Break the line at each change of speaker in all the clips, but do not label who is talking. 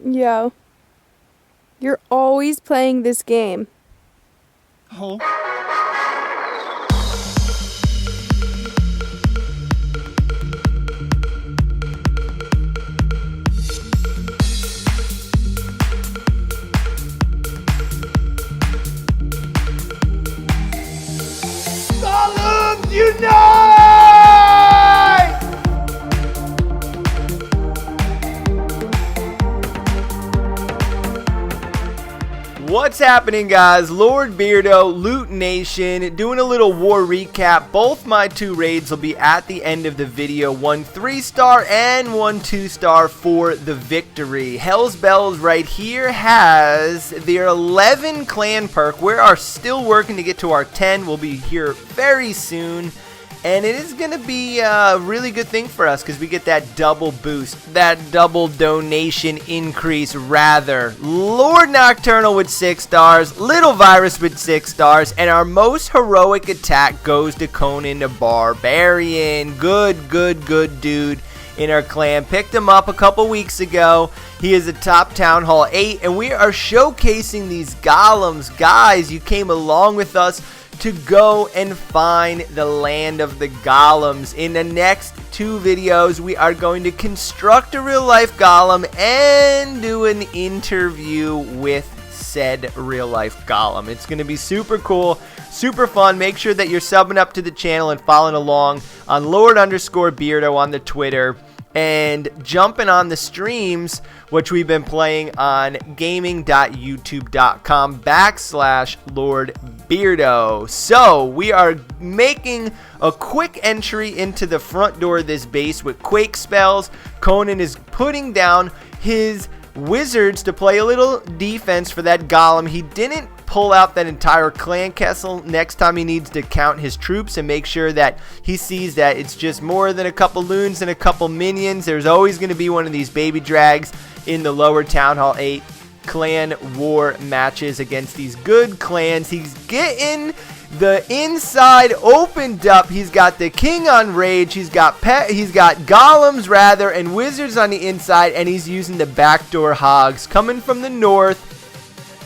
Yo, you're always playing this game.
Oh. Golems unite! What's happening, guys? Lord Beardo, Loot Nation, doing a little war recap. Both my two raids will be at the end of the video. One 3-star and one 2-star for the victory. Hell's Bells right here has their 11 clan perk. We are still working to get to our 10. We'll be here very soon. And it is going to be a really good thing for us because we get that double boost, that double donation increase rather. Lord Nocturnal with 6 stars, Little Virus with 6 stars, and our most heroic attack goes to Conan the Barbarian. Good dude in our clan. Picked him up a couple weeks ago. He is a top Town Hall 8, and we are showcasing these golems. Guys, you came along with us to go and find the land of the golems. In the next 2 videos, we are going to construct a real life golem and do an interview with said real life golem. It's going to be super cool, super fun. Make sure that you're subbing up to the channel and following along on Lord_Beardo on the Twitter, and jumping on the streams, which we've been playing on gaming.youtube.com/LordBeardo. So we are making a quick entry into the front door of this base with quake spells. Conan is putting down his wizards to play a little defense for that golem. He didn't pull out that entire clan castle. Next time he needs to count his troops and make sure that he sees that it's just more than a couple loons and a couple minions. There's always going to be one of these baby drags in the lower Town Hall 8 clan war matches against these good clans. He's getting the inside opened up. He's got the king on rage. He's got golems rather and wizards on the inside, and he's using the backdoor hogs coming from the north,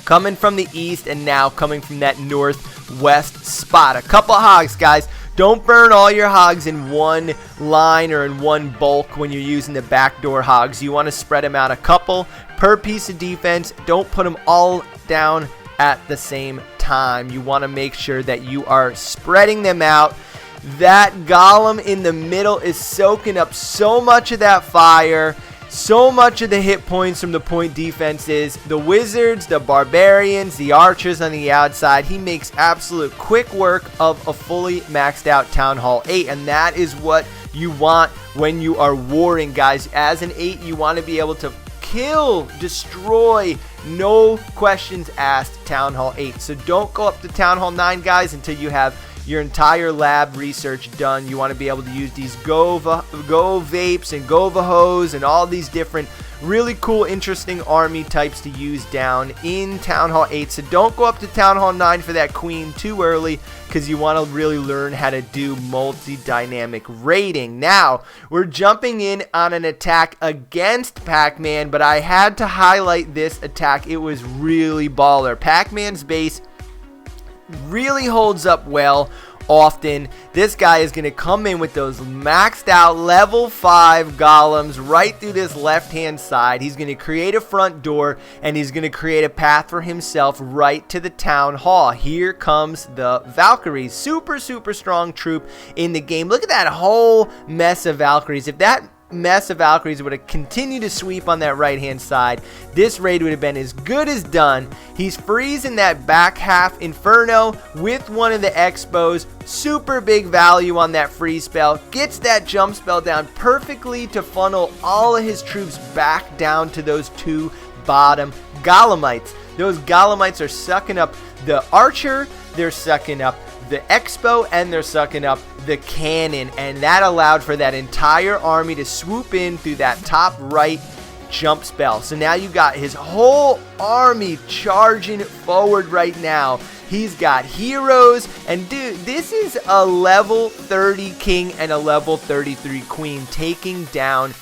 coming from the east, and now coming from that northwest spot. A couple of hogs, guys. Don't burn all your hogs in one line or in one bulk when you're using the backdoor hogs. You want to spread them out a couple per piece of defense. Don't put them all down at the same time. You want to make sure that you are spreading them out. That golem in the middle is soaking up so much of that fire. So much of the hit points from the point defenses. The wizards, the barbarians, the archers on the outside. He makes absolute quick work of a fully maxed out Town Hall 8. And that is what you want when you are warring, guys. As an 8, you want to be able to kill, destroy, no questions asked Town Hall 8. So don't go up to Town Hall 9, guys, until you have your entire lab research done. You want to be able to use these Go Vapes and Govahos and all these different really cool, interesting army types to use down in Town Hall 8. So don't go up to Town Hall 9 for that queen too early, because you want to really learn how to do multi-dynamic raiding. Now, we're jumping in on an attack against Pac-Man, but I had to highlight this attack. It was really baller. Pac-Man's base really holds up well often. This guy is going to come in with those maxed out level 5 golems right through this left hand side. He's going to create a front door, and he's going to create a path for himself right to the town hall. Here comes the Valkyries. Super strong troop in the game. Look at that whole mess of Valkyries. If that mess of Valkyries would have continued to sweep on that right hand side, this raid would have been as good as done. He's freezing that back half Inferno with one of the Expos. Super big value on that freeze spell. Gets that jump spell down perfectly to funnel all of his troops back down to those 2 bottom Golemites. Those Golemites are sucking up the archer, they're sucking up the Expo, and they're sucking up the cannon, and that allowed for that entire army to swoop in through that top right jump spell. So now you got his whole army charging forward right now. He's got heroes, and dude, this is a level 30 king and a level 33 queen taking down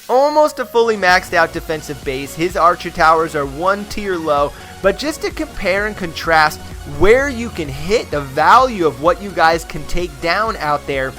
almost a fully maxed out defensive base. His archer towers are 1 tier low, but just to compare and contrast where you can hit the value of what you guys can take down out there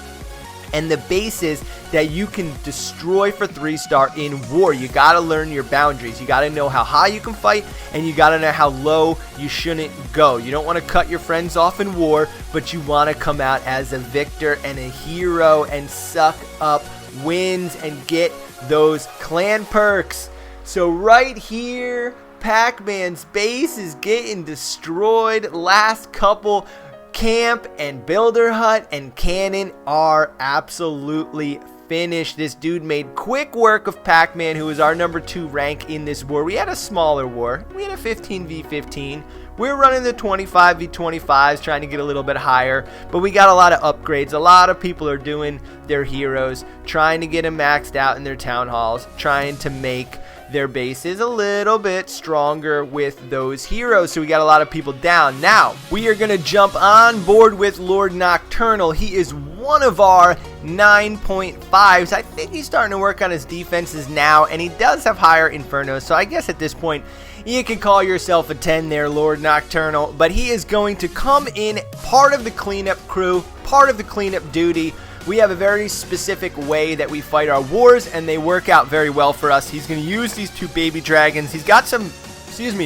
and the bases that you can destroy for 3-star in war. You gotta learn your boundaries. You gotta know how high you can fight, and you gotta know how low you shouldn't go. You don't want to cut your friends off in war, but you want to come out as a victor and a hero and suck up wins and get those clan perks. So right here, Pac-Man's base is getting destroyed. Last couple, camp and builder hut and cannon are absolutely finished. This dude made quick work of Pac-Man, who is our number 2 rank in this war. We had a smaller war. We had a 15v15. We're running the 25v25s, trying to get a little bit higher, but we got a lot of upgrades. A lot of people are doing their heroes, trying to get them maxed out in their town halls, trying to make their bases a little bit stronger with those heroes. So we got a lot of people down. Now, we are going to jump on board with Lord Nocturnal. He is one of our 9.5s. I think he's starting to work on his defenses now, and he does have higher Infernos. So I guess at this point, you can call yourself a 10 there, Lord Nocturnal. But he is going to come in part of the cleanup crew, part of the cleanup duty. We have a very specific way that we fight our wars, and they work out very well for us. He's going to use these 2 baby dragons. He's got some,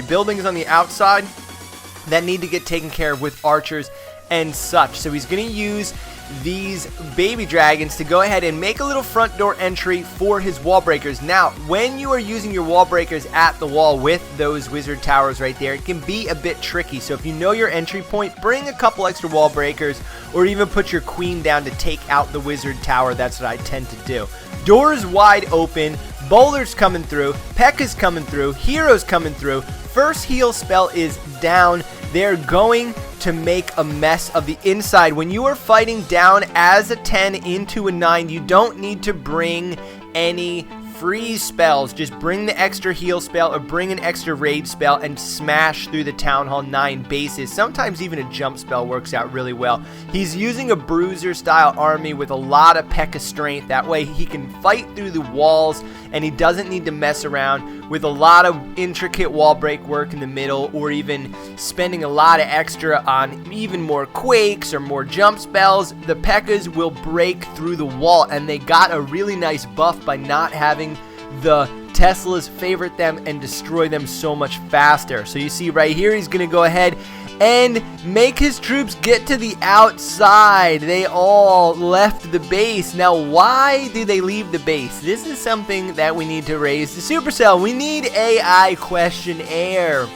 buildings on the outside that need to get taken care of with archers and such. So he's going to use these baby dragons to go ahead and make a little front door entry for his wall breakers. Now, when you are using your wall breakers at the wall with those wizard towers right there, it can be a bit tricky. So if you know your entry point, bring a couple extra wall breakers, or even put your queen down to take out the wizard tower. That's what I tend to do. Doors wide open, boulders coming through, P.E.K.K.A.'s coming through, heroes coming through. First heal spell is down. They're going to make a mess of the inside. When you are fighting down as a 10 into a 9, you don't need to bring any freeze spells. Just bring the extra heal spell or bring an extra raid spell and smash through the Town Hall 9 bases. Sometimes even a jump spell works out really well. He's using a bruiser style army with a lot of P.E.K.K.A. strength. That way he can fight through the walls, and he doesn't need to mess around with a lot of intricate wall break work in the middle, or even spending a lot of extra on even more quakes or more jump spells. The P.E.K.K.A.s will break through the wall, and they got a really nice buff by not having the Teslas favorite them and destroy them so much faster. So you see right here, he's going to go ahead and make his troops get to the outside. They all left the base. Now, why do they leave the base? This is something that we need to raise to Supercell. We need AI questionnaire.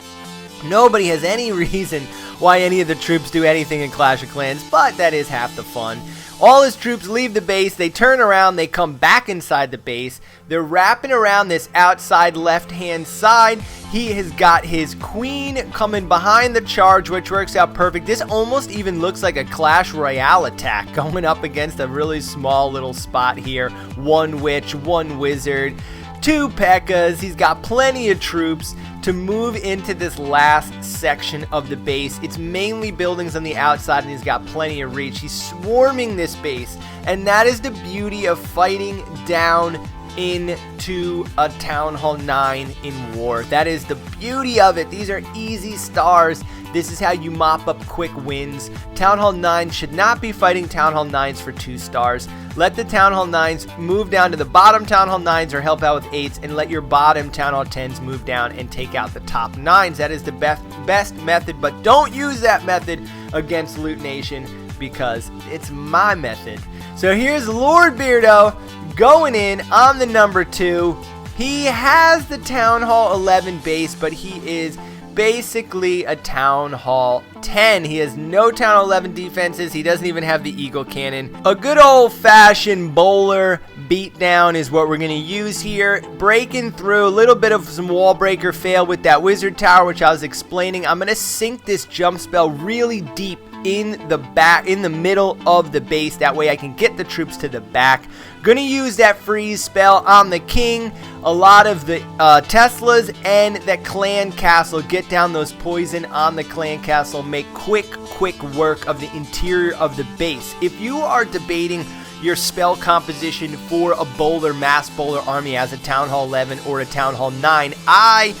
Nobody has any reason why any of the troops do anything in Clash of Clans, but that is half the fun. All his troops leave the base, they turn around, they come back inside the base, they're wrapping around this outside left-hand side. He has got his queen coming behind the charge, which works out perfect. This almost even looks like a Clash Royale attack going up against a really small little spot here. 1 witch, 1 wizard, 2 P.E.K.K.A.s. He's got plenty of troops to move into this last section of the base. It's mainly buildings on the outside, and he's got plenty of reach. He's swarming this base, and that is the beauty of fighting down into a Town Hall 9 in war. That is the beauty of it. These are easy stars. This is how you mop up quick wins. Town Hall 9 should not be fighting Town Hall 9s for 2 stars. Let the Town Hall 9s move down to the bottom Town Hall 9s or help out with 8s, and let your bottom Town Hall 10s move down and take out the top 9s. That is the best method, but don't use that method against Loot Nation, because it's my method. So here's Lord Beardo going in on the number 2. He has the Town Hall 11 base, but he is basically a Town Hall 10. He has no Town Hall 11 defenses. He doesn't even have the Eagle Cannon. A good old-fashioned bowler beatdown is what we're going to use here. Breaking through, a little bit of some wall breaker fail with that wizard tower, which I was explaining. I'm going to sink this jump spell really deep in the middle of the base. That way I can get the troops to the back. Gonna use that freeze spell on the king, a lot of the Teslas, and that clan castle. Get down those poison on the clan castle. Make quick work of the interior of the base. If you are debating your spell composition for a bowler, mass bowler army as a Town Hall 11 or a Town Hall 9. I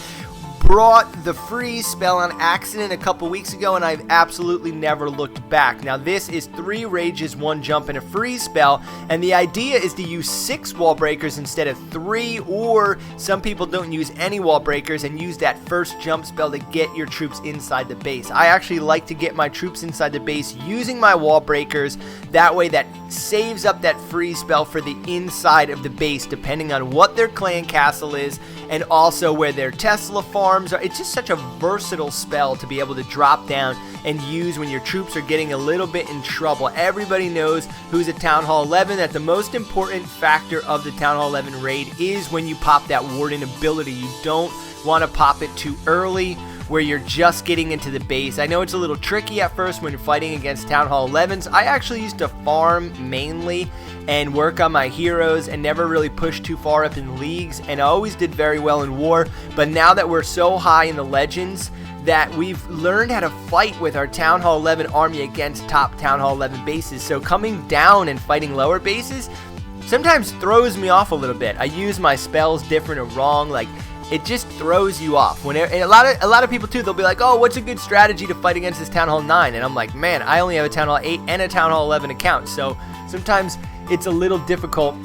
brought the freeze spell on accident a couple weeks ago, and I've absolutely never looked back. Now, this is 3 rages, 1 jump, and a freeze spell, and the idea is to use 6 wall breakers instead of 3, or some people don't use any wall breakers and use that first jump spell to get your troops inside the base. I actually like to get my troops inside the base using my wall breakers. That way, that saves up that freeze spell for the inside of the base, depending on what their clan castle is, and also where their Tesla farms are. It's just such a versatile spell to be able to drop down and use when your troops are getting a little bit in trouble. Everybody knows who's a Town Hall 11 that the most important factor of the Town Hall 11 raid is when you pop that Warden ability. You don't want to pop it too early where you're just getting into the base. I know it's a little tricky at first when you're fighting against Town Hall 11s. I actually used to farm mainly and work on my heroes and never really push too far up in leagues, and I always did very well in war. But now that we're so high in the legends that we've learned how to fight with our Town Hall 11 army against top Town Hall 11 bases, so coming down and fighting lower bases sometimes throws me off a little bit. I use my spells different or wrong, like it just throws you off. And a lot of people too, they'll be like, oh, what's a good strategy to fight against this Town Hall 9? And I'm like, man, I only have a Town Hall 8 and a Town Hall 11 account, so sometimes it's a little difficult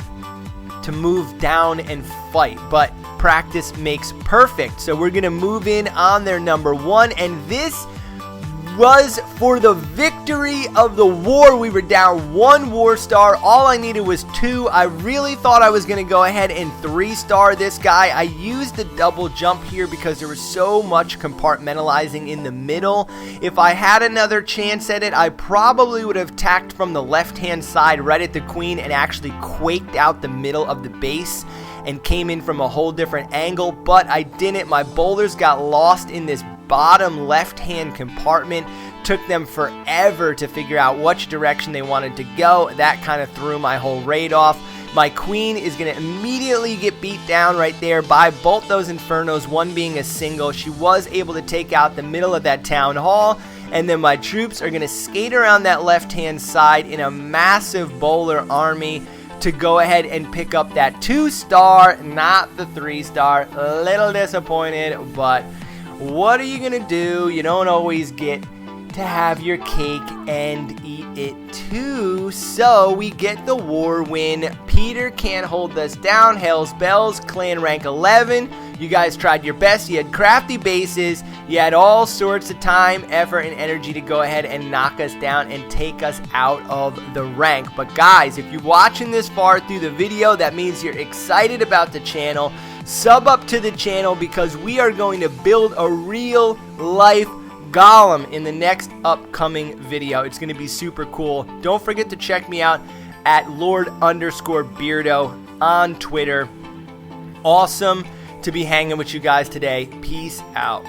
to move down and fight, but practice makes perfect. So we're gonna move in on their number 1, and this was for the victory of the war. We were down 1 war star. All I needed was 2. I really thought I was going to go ahead and 3-star this guy. I used the double jump here because there was so much compartmentalizing in the middle. If I had another chance at it, I probably would have tacked from the left-hand side right at the queen and actually quaked out the middle of the base and came in from a whole different angle, but I didn't. My boulders got lost in this bottom left-hand compartment. Took them forever to figure out which direction they wanted to go. That kind of threw my whole raid off. My queen is going to immediately get beat down right there by both those infernos, one being a single. She was able to take out the middle of that town hall, and then my troops are going to skate around that left-hand side in a massive bowler army to go ahead and pick up that 2-star, not the 3-star. A little disappointed, but what are you gonna do? You don't always get to have your cake and eat it too. So we get the war win. Peter can't hold us down. Hell's Bells, clan rank 11. You guys tried your best. You had crafty bases. You had all sorts of time, effort, and energy to go ahead and knock us down and take us out of the rank. But guys, if you're watching this far through the video, that means you're excited about the channel. Sub up to the channel because we are going to build a real life golem in the next upcoming video. It's going to be super cool. Don't forget to check me out at Lord_Beardo on Twitter. Awesome to be hanging with you guys today. Peace out.